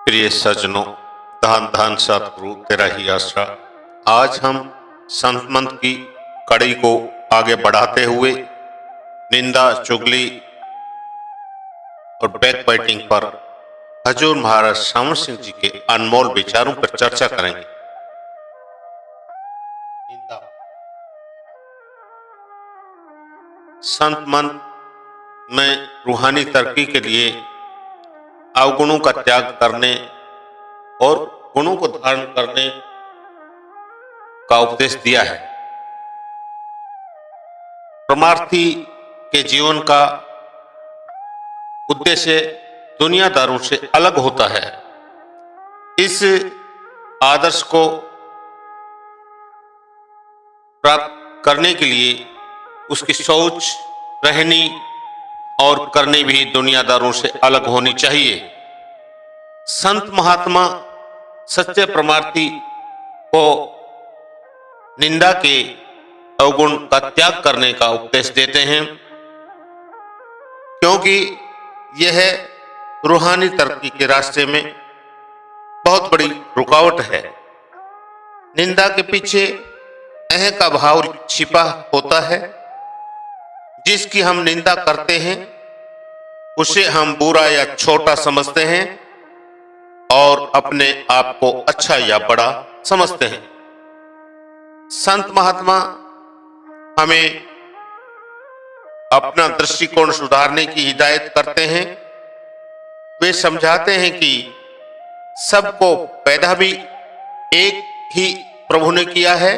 प्रिय सज्जनों, धन धन सतगुरु तेरा ही आसरा। आज हम संत मंत्र की कड़ी को आगे बढ़ाते हुए निंदा, चुगली और बैक बाइटिंग पर हजूर महाराज श्रवण सिंह जी के अनमोल विचारों पर चर्चा करेंगे। संत मंत्र में रूहानी तरक्की के लिए अवगुणों का त्याग करने और गुणों को धारण करने का उपदेश दिया है। परमार्थी के जीवन का उद्देश्य दुनियादारों से अलग होता है। इस आदर्श को प्राप्त करने के लिए उसकी सोच, रहनी और करनी भी दुनियादारों से अलग होनी चाहिए। संत महात्मा सच्चे परमार्थी को निंदा के अवगुण का त्याग करने का उपदेश देते हैं, क्योंकि यह रूहानी तरक्की के रास्ते में बहुत बड़ी रुकावट है। निंदा के पीछे अहं का भाव छिपा होता है। जिसकी हम निंदा करते हैं उसे हम बुरा या छोटा समझते हैं और अपने आप को अच्छा या बड़ा समझते हैं। संत महात्मा हमें अपना दृष्टिकोण सुधारने की हिदायत करते हैं। वे समझाते हैं कि सबको पैदा भी एक ही प्रभु ने किया है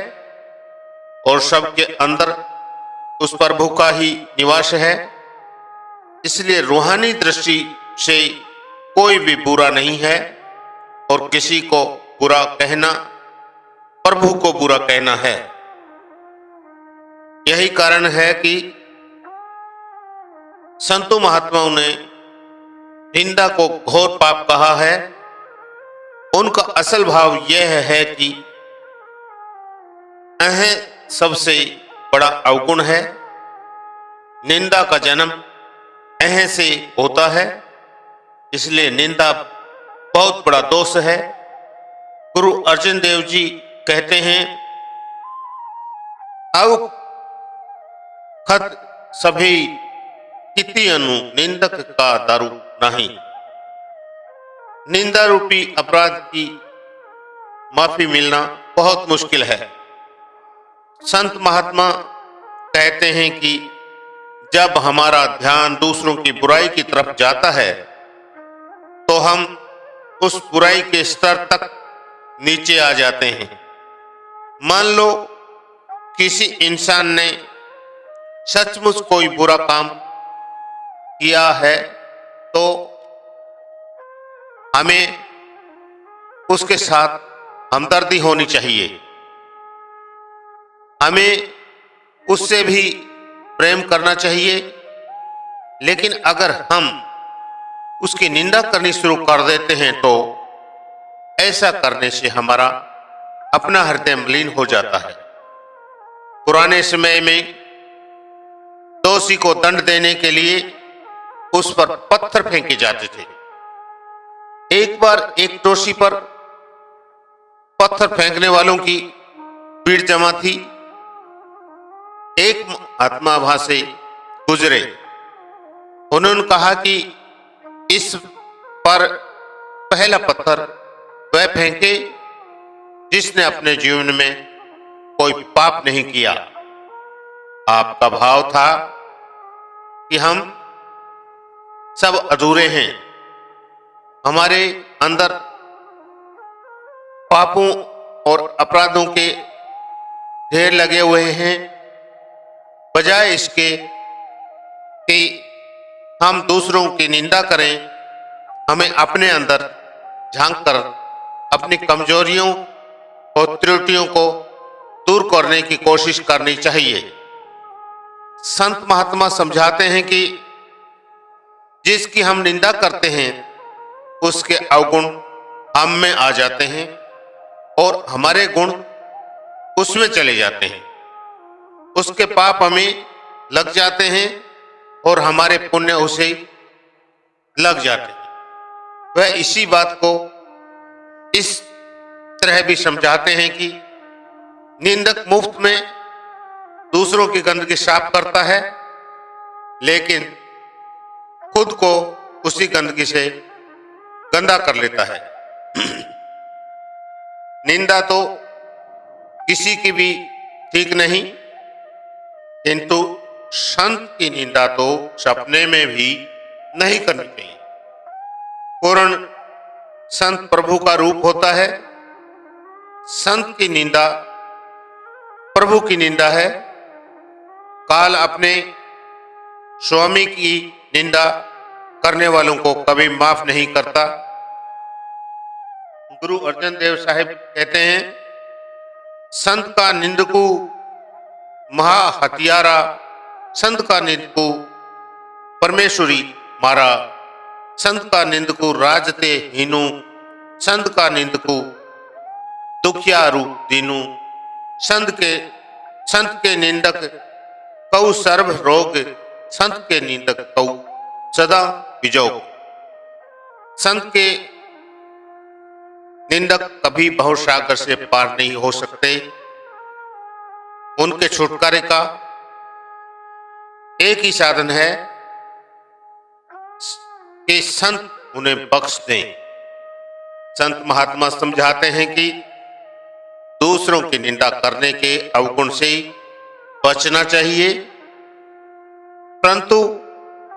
और सबके अंदर उस प्रभु का ही निवास है। इसलिए रूहानी दृष्टि से कोई भी बुरा नहीं है और किसी को बुरा कहना प्रभु को बुरा कहना है। यही कारण है कि संतों महात्माओं ने निंदा को घोर पाप कहा है। उनका असल भाव यह है कि अहं सबसे बड़ा अवगुण है। निंदा का जन्म अहं से होता है, इसलिए निंदा बहुत बड़ा दोष है। गुरु अर्जन देव जी कहते हैं, अव खत सभी किति अनु निंदक का दारू नहीं। निंदा रूपी अपराध की माफी मिलना बहुत मुश्किल है। संत महात्मा कहते हैं कि जब हमारा ध्यान दूसरों की बुराई की तरफ जाता है तो हम उस बुराई के स्तर तक नीचे आ जाते हैं। मान लो किसी इंसान ने सचमुच कोई बुरा काम किया है तो हमें उसके साथ हमदर्दी होनी चाहिए। हमें उससे भी प्रेम करना चाहिए। लेकिन अगर हम उसकी निंदा करनी शुरू कर देते हैं तो ऐसा करने से हमारा अपना हृदय मलिन हो जाता है। पुराने समय में दोषी को दंड देने के लिए उस पर पत्थर फेंके जाते थे। एक बार एक दोषी पर पत्थर फेंकने वालों की भीड़ जमा थी। एक महात्मा वहां से गुजरे। उन्होंने कहा कि इस पर पहला पत्थर वह फेंके जिसने अपने जीवन में कोई पाप नहीं किया। आपका भाव था कि हम सब अधूरे हैं, हमारे अंदर पापों और अपराधों के ढेर लगे हुए हैं। बजाय इसके कि हम दूसरों की निंदा करें, हमें अपने अंदर झांककर अपनी कमजोरियों और त्रुटियों को दूर करने की कोशिश करनी चाहिए। संत महात्मा समझाते हैं कि जिसकी हम निंदा करते हैं उसके अवगुण हम में आ जाते हैं और हमारे गुण उसमें चले जाते हैं। उसके पाप हमें लग जाते हैं और हमारे पुण्य उसे लग जाते हैं। वह इसी बात को इस तरह भी समझाते हैं कि निंदक मुफ्त में दूसरों की गंदगी साफ करता है, लेकिन खुद को उसी गंदगी से गंदा कर लेता है। निंदा तो किसी की भी ठीक नहीं, किंतु संत की निंदा तो सपने में भी नहीं करनी चाहिए। पूर्ण संत प्रभु का रूप होता है। संत की निंदा प्रभु की निंदा है। काल अपने स्वामी की निंदा करने वालों को कभी माफ नहीं करता। गुरु अर्जन देव साहिब कहते हैं, संत का निंदकू महा हथियारा, संत का निंदकू परमेश्वरी मारा, संत का निंदकू राजते हीनू, संत का निंदकू दुखियारू दीनू, संत के निंदक कऊ सर्व रोग, संत के निंदक कऊ सदा विजोग। संत के निंदक कभी भवसागर से पार नहीं हो सकते। उनके छुटकारे का एक ही साधन है कि संत उन्हें बख्श दें। संत महात्मा समझाते हैं कि दूसरों की निंदा करने के अवगुण से बचना चाहिए, परंतु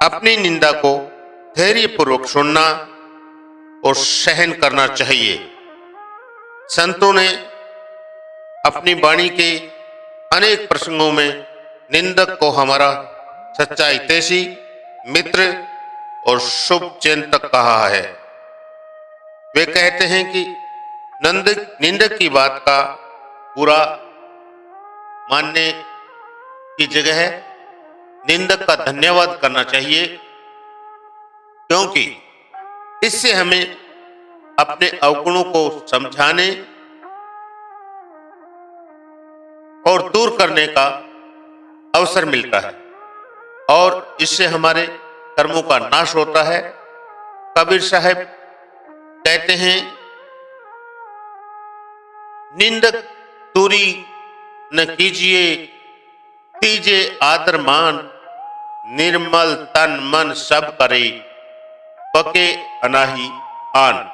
अपनी निंदा को धैर्यपूर्वक सुनना और सहन करना चाहिए। संतों ने अपनी वाणी के अनेक प्रसंगों में निंदक को हमारा सच्चा हितैषी, मित्र और शुभ चिंतक कहा है। वे कहते हैं कि निंदक की बात का बुरा मानने की जगह निंदक का धन्यवाद करना चाहिए, क्योंकि इससे हमें अपने अवगुणों को समझाने और दूर करने का अवसर मिलता है और इससे हमारे कर्मों का नाश होता है। कबीर साहब कहते हैं, निंदक दूरी न कीजिए, तीजे आदर मान, निर्मल तन मन सब करे, पके अनाही आन।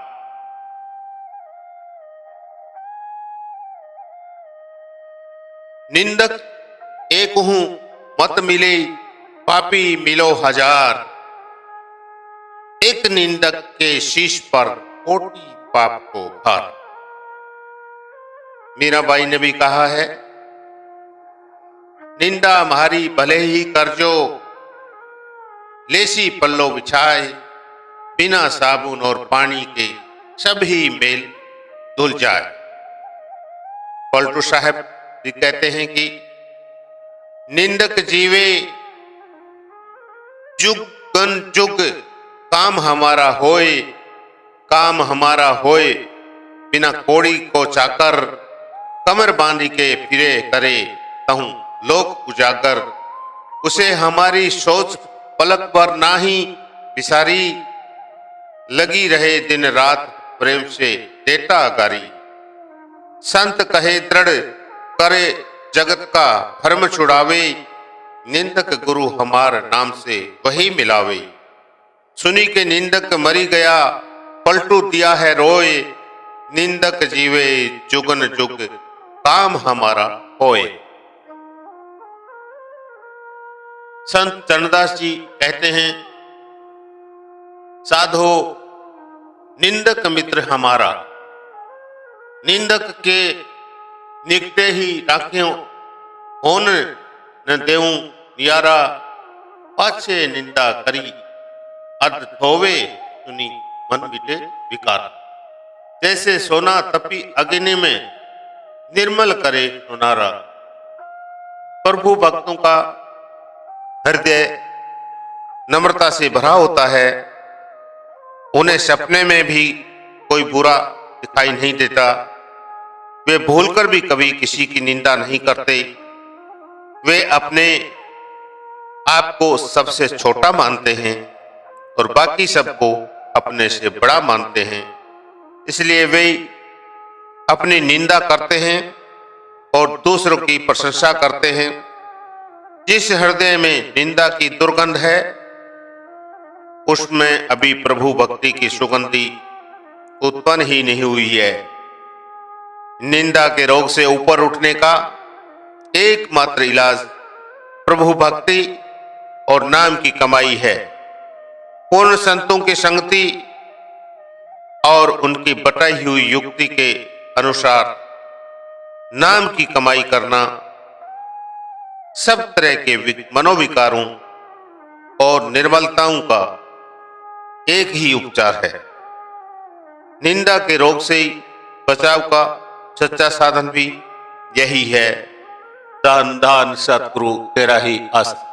निंदक एक हूं मत मिले, पापी मिलो हजार, एक निंदक के शीश पर कोटि पाप को भार। मीराबाई ने भी कहा है, निंदा म्हारी भले ही करजो, लेसी पल्लो बिछाए, बिना साबुन और पानी के सभी मेल धुल जाए। पलटू साहब भी कहते हैं कि निंदक जीवे जुगन जुग, काम हमारा होए, काम हमारा होए, बिना कोड़ी को चाकर, कमर बांधी के फिरे करे तहु लोक उजागर। उसे हमारी सोच पलक पर नाही बिसारी, लगी रहे दिन रात प्रेम से देता गारी। संत कहे दृढ़ करे जगत का भ्रम छुड़ावे, निंदक गुरु हमार नाम से वही मिलावे। सुनी के निंदक मरी गया, पलटू दिया है रोए, निंदक जीवे जुगन जुग, काम हमारा होए। संत चरणदास जी कहते हैं, साधो निंदक मित्र हमारा, निंदक के निकटे ही राख्यों, होन न देऊं नियारा, पाछे निंदा करी अर्ध थोवे, सुनी मन मिटे विकार। जैसे सोना तपी अग्नि में निर्मल करे सुनारा। प्रभु भक्तों का हृदय नम्रता से भरा होता है। उन्हें सपने में भी कोई बुरा दिखाई नहीं देता। वे भूलकर भी कभी किसी की निंदा नहीं करते। वे अपने आप को सबसे छोटा मानते हैं और बाकी सबको अपने से बड़ा मानते हैं। इसलिए वे अपनी निंदा करते हैं और दूसरों की प्रशंसा करते हैं। जिस हृदय में निंदा की दुर्गंध है, उसमें अभी प्रभु भक्ति की सुगंधी उत्पन्न ही नहीं हुई है। निंदा के रोग से ऊपर उठने का एकमात्र इलाज प्रभु भक्ति और नाम की कमाई है। पूर्ण संतों की संगति और उनकी बताई हुई युक्ति के अनुसार नाम की कमाई करना सब तरह के मनोविकारों और निर्मलताओं का एक ही उपचार है। निंदा के रोग से बचाव का सच्चा साधन भी यही है। धन धन सतगुरु तेरा ही आस्था।